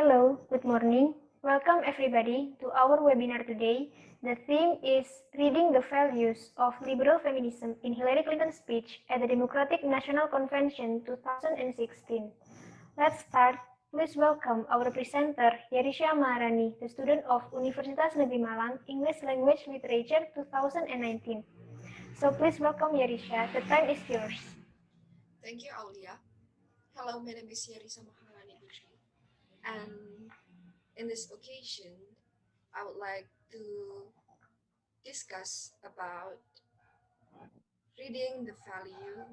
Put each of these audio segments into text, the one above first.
Hello, good morning. Welcome everybody to our webinar today. The theme is Reading the Values of Liberal Feminism in Hillary Clinton's speech at the Democratic National Convention 2016. Let's start. Please welcome our presenter, Yerisha Maharani, the student of Universitas Negeri Malang, English Language Literature 2019. So please welcome Yerisha. The time is yours. Thank you, Aulia. Hello, my name is Yerisha Maharani, and in this occasion, I would like to discuss about reading the value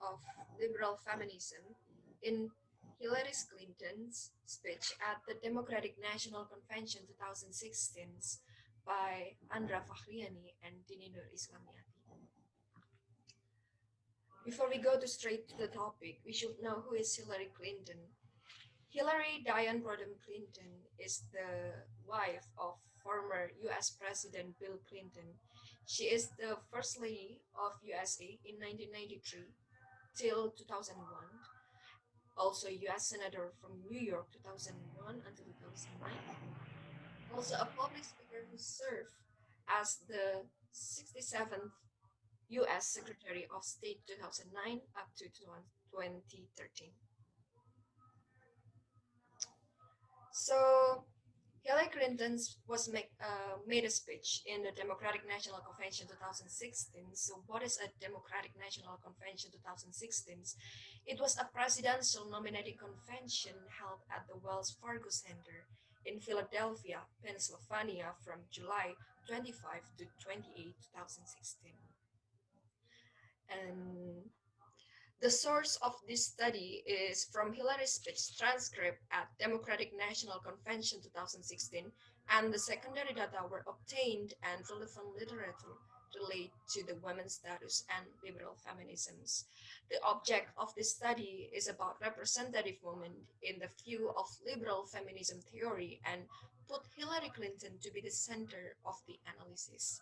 of liberal feminism in Hillary Clinton's speech at the Democratic National Convention 2016 by Andra Fakhriani and Dini Islamiyati. Before we go straight to the topic, we should know who is Hillary Clinton. Hillary Diane Rodham Clinton is the wife of former US President Bill Clinton. She is the First Lady of USA in 1993 till 2001, also US Senator from New York 2001 until 2009, also a public speaker who served as the 67th US Secretary of State 2009 up to 2013. So Hillary Clinton made a speech in the Democratic National Convention 2016. So, what is a Democratic National Convention 2016? It was a presidential nominating convention held at the Wells Fargo Center in Philadelphia, Pennsylvania from July 25 to 28, 2016. And the source of this study is from Hillary's speech transcript at Democratic National Convention 2016, and the secondary data were obtained and relevant literature relate to the women's status and liberal feminisms. The object of this study is about representative women in the view of liberal feminism theory and put Hillary Clinton to be the center of the analysis.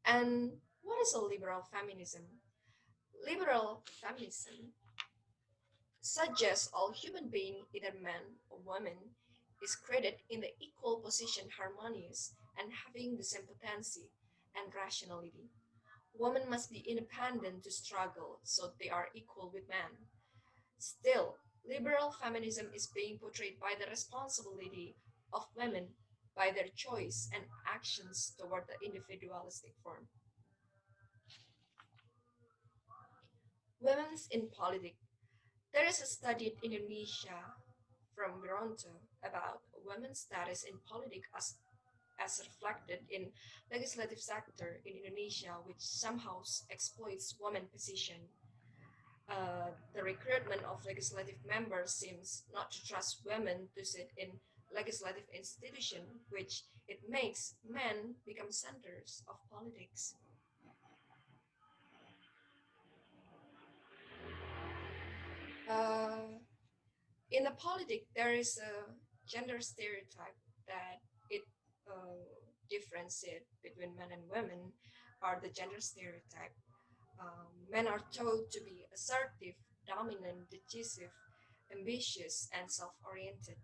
And what is a liberal feminism? Liberal feminism suggests all human beings, either man or woman, is created in the equal position harmonious and having the same potency and rationality. Women must be independent to struggle so they are equal with men. Still, liberal feminism is being portrayed by the responsibility of women by their choice and actions toward the individualistic form. Women's in politics. There is a study in Indonesia from Toronto about women's status in politics as reflected in legislative sector in Indonesia, which somehow exploits women position. The recruitment of legislative members seems not to trust women to sit in legislative institution, which it makes men become centers of politics. Uh, in the politic, there is a gender stereotype that it differentiate between men and women are the gender stereotype. Men are taught to be assertive, dominant, decisive, ambitious, and self-oriented.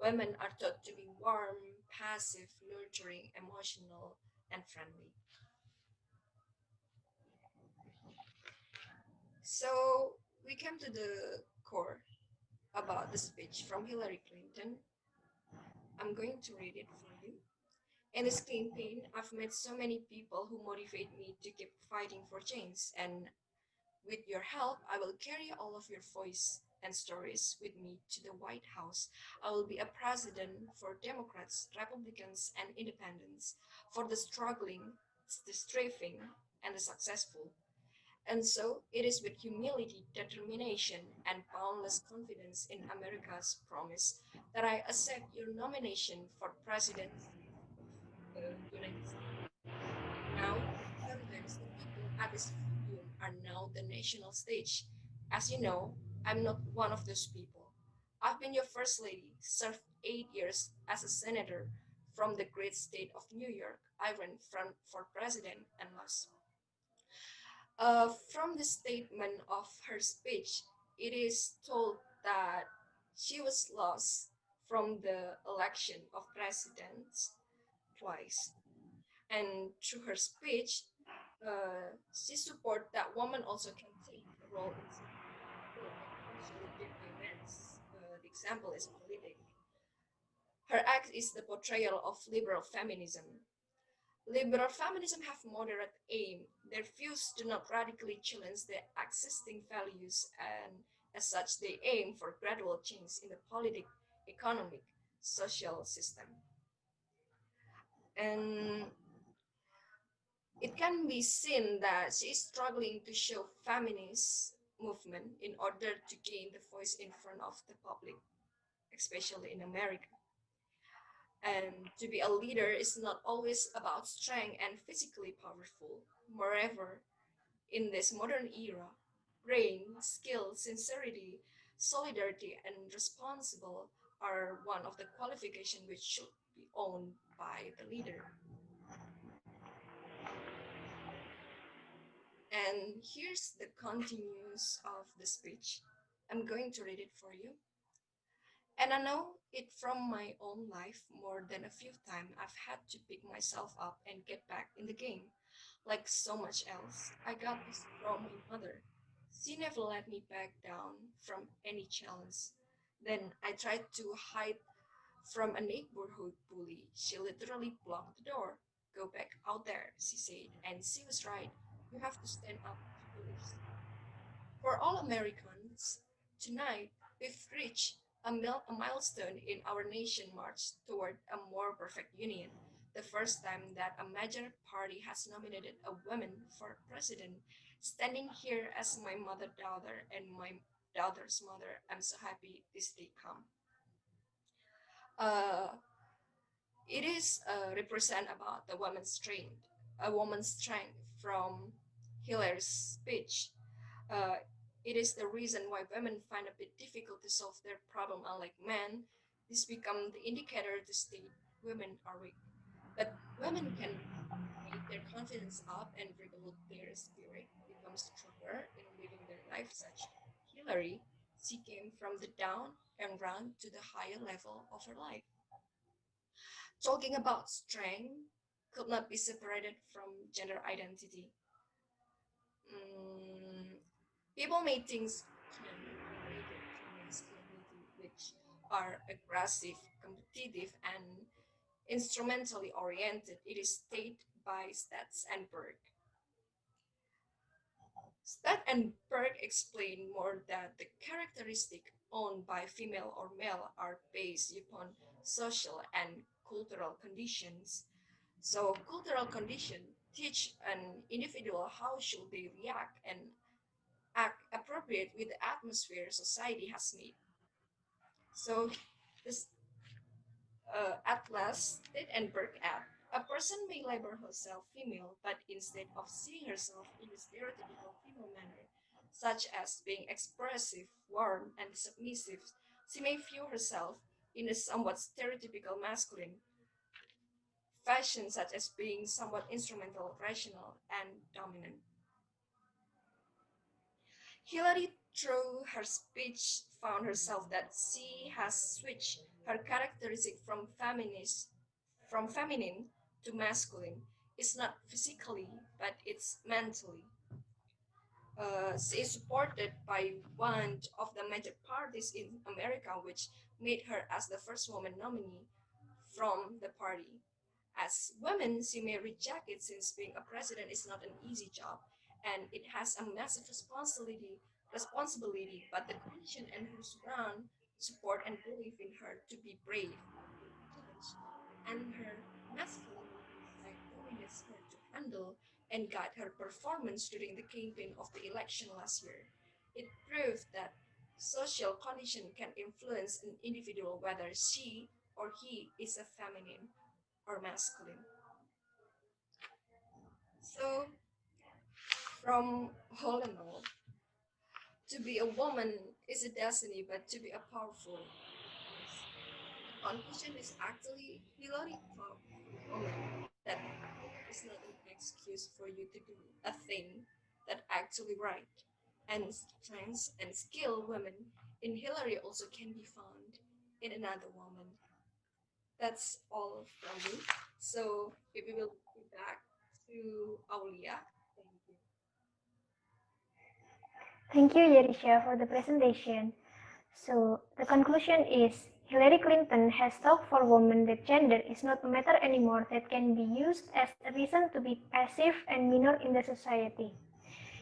Women are taught to be warm, passive, nurturing, emotional, and friendly. So we came to the core about the speech from Hillary Clinton. I'm going to read it for you. In this campaign, I've met so many people who motivate me to keep fighting for change. And with your help, I will carry all of your voice and stories with me to the White House. I will be a president for Democrats, Republicans, and independents, for the struggling, the striving, and the successful. And so it is with humility, determination, and boundless confidence in America's promise that I accept your nomination for presidency of the United States. Now, sometimes the people at this podium are now the national stage. As you know, I'm not one of those people. I've been your first lady, served 8 years as a senator from the great state of New York. I ran for president and lost. From the statement of her speech, it is told that She was lost from the election of presidents twice. And through her speech, she support that women also can take a role in society and partially did by men's. The example is politics. Her act is the portrayal of liberal feminism. Liberal feminism have moderate aim. Their views do not radically challenge the existing values, and as such, they aim for gradual change in the politic, economic, social system. And it can be seen that she is struggling to show feminist movement in order to gain the voice in front of the public, especially in America. And to be a leader is not always about strength and physically powerful. Moreover, in this modern era, brain, skill, sincerity, solidarity, and responsible are one of the qualifications which should be owned by the leader. And here's the continues of the speech. I'm going to read it for you. And I know it from my own life more than a few times I've had to pick myself up and get back in the game. Like so much else, I got this from my mother. She never let me back down from any challenge. Then I tried to hide from a neighborhood bully. She literally blocked the door. Go back out there, she said, and she was right. You have to stand up to bullies. For all Americans, tonight we've reached a milestone in our nation march toward a more perfect union. The first time that a major party has nominated a woman for president. Standing here as my mother daughter and my daughter's mother, I'm so happy this day come. Uh, it is represent about the woman's strength, a woman's strength from Hillary's speech. Uh, it is the reason why women find a bit difficult to solve their problem, unlike men. This becomes the indicator to state women are weak. But women can make their confidence up and rebuild their spirit, become stronger in living their life. Such Hillary, she came from the down and ran to the higher level of her life. Talking about strength could not be separated from gender identity. Mm, People may think strength related to masculinity, which are aggressive, competitive, and instrumentally oriented. It is stated by Stats and Berg. Stat and Berg explain more that the characteristic owned by female or male are based upon social and cultural conditions. So cultural condition teach an individual how should they react and act appropriate with the atmosphere society has made. So this Atlas did and Burke add, a person may label herself female, but instead of seeing herself in a stereotypical female manner, such as being expressive, warm, and submissive, she may view herself in a somewhat stereotypical masculine fashion, such as being somewhat instrumental, rational, and dominant. Hillary, through her speech, found herself that she has switched her characteristic from feminine to masculine. It's not physically, but it's mentally. She is supported by one of the major parties in America, which made her as the first woman nominee from the party. As women, she may reject it since being a president is not an easy job and it has a massive responsibility, but the condition and her surround support and believe in her to be brave under the challenge, and her masculinity side dominates her to handle and guide her performance during the campaign of the election last year. It proved that social condition can influence an individual whether she or he is a feminine or masculine. So, from all in all, to be a woman is a destiny, but to be a powerful is. The conclusion is actually Hillary taught women that power is not an excuse for you to do a thing that actually right, and strengths and skill women in Hillary also can be found in another woman. That's all from me. So we will be back to Aulia. Thank you. Thank you, Yerisha, for the presentation. So, the conclusion is Hillary Clinton has talked for women that gender is not a matter anymore that can be used as a reason to be passive and minor in the society.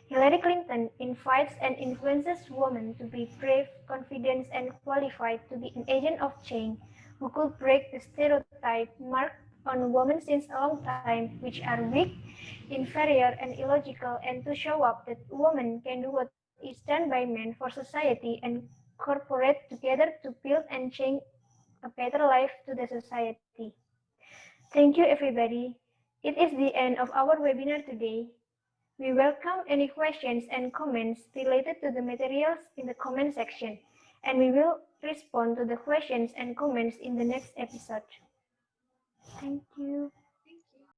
Hillary Clinton invites and influences women to be brave, confident, and qualified to be an agent of change who could break the stereotype marked on women since a long time, which are weak, inferior, and illogical, and to show up that women can do what is done by men for society and cooperate together to build and change a better life to the society. Thank you, everybody. It is the end of our webinar today. We welcome any questions and comments related to the materials in the comment section, and we will respond to the questions and comments in the next episode. Thank you.